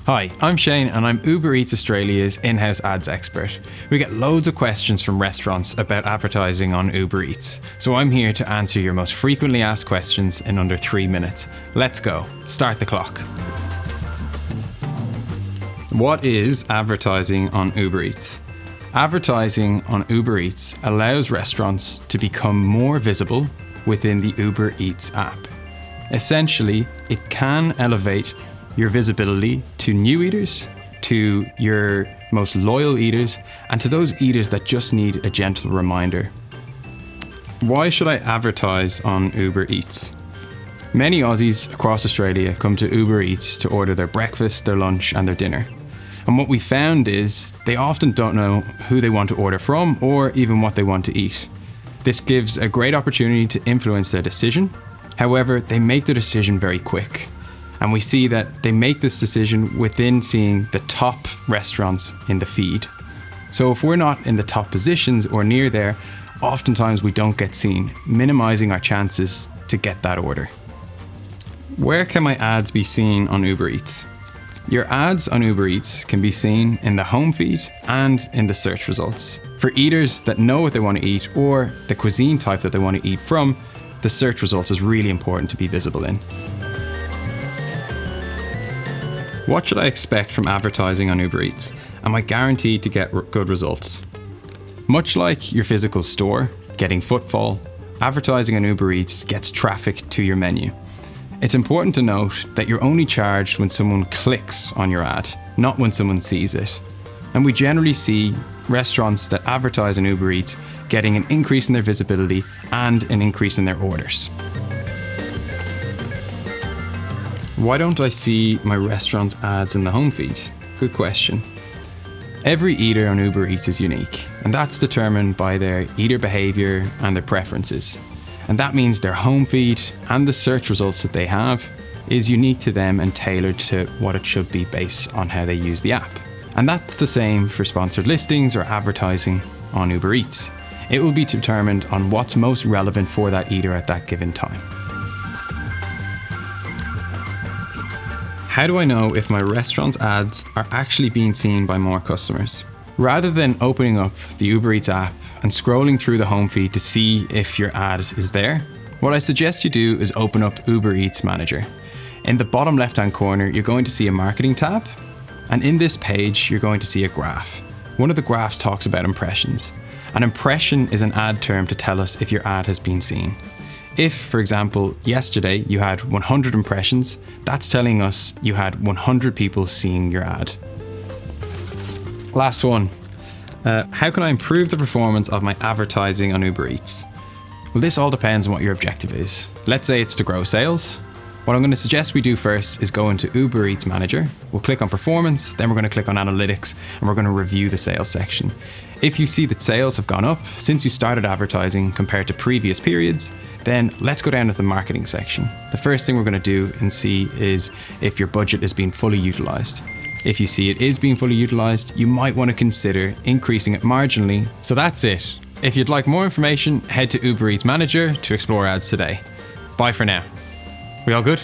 Hi, I'm Shane and I'm Uber Eats Australia's in-house ads expert. We get loads of questions from restaurants about advertising on Uber Eats, so I'm here to answer your most frequently asked questions in under 3 minutes. Let's go. Start the clock. What is advertising on Uber Eats? Advertising on Uber Eats allows restaurants to become more visible within the Uber Eats app. Essentially, it can elevate your visibility to new eaters, to your most loyal eaters, and to those eaters that just need a gentle reminder. Why should I advertise on Uber Eats? Many Aussies across Australia come to Uber Eats to order their breakfast, their lunch, and their dinner. And what we found is they often don't know who they want to order from or even what they want to eat. This gives a great opportunity to influence their decision. However, they make the decision very quick. And we see that they make this decision within seeing the top restaurants in the feed. So if we're not in the top positions or near there, oftentimes we don't get seen, minimizing our chances to get that order. Where can my ads be seen on Uber Eats? Your ads on Uber Eats can be seen in the home feed and in the search results. For eaters that know what they want to eat or the cuisine type that they want to eat from, the search results is really important to be visible in. What should I expect from advertising on Uber Eats? Am I guaranteed to get good results? Much like your physical store, getting footfall, advertising on Uber Eats gets traffic to your menu. It's important to note that you're only charged when someone clicks on your ad, not when someone sees it. And we generally see restaurants that advertise on Uber Eats getting an increase in their visibility and an increase in their orders. Why don't I see my restaurant's ads in the home feed? Good question. Every eater on Uber Eats is unique, and that's determined by their eater behavior and their preferences. And that means their home feed and the search results that they have is unique to them and tailored to what it should be based on how they use the app. And that's the same for sponsored listings or advertising on Uber Eats. It will be determined on what's most relevant for that eater at that given time. How do I know if my restaurant's ads are actually being seen by more customers? Rather than opening up the Uber Eats app and scrolling through the home feed to see if your ad is there, what I suggest you do is open up Uber Eats Manager. In the bottom left-hand corner, you're going to see a marketing tab. And in this page, you're going to see a graph. One of the graphs talks about impressions. An impression is an ad term to tell us if your ad has been seen. If, for example, yesterday you had 100 impressions, that's telling us you had 100 people seeing your ad. Last one. How can I improve the performance of my advertising on Uber Eats? Well, this all depends on what your objective is. Let's say it's to grow sales. What I'm going to suggest we do first is go into Uber Eats Manager. We'll click on Performance, then we're going to click on Analytics, and we're going to review the sales section. If you see that sales have gone up since you started advertising compared to previous periods, then let's go down to the marketing section. The first thing we're going to do and see is if your budget is being fully utilized. If you see it is being fully utilized, you might want to consider increasing it marginally. So that's it. If you'd like more information, head to Uber Eats Manager to explore ads today. Bye for now. We all good?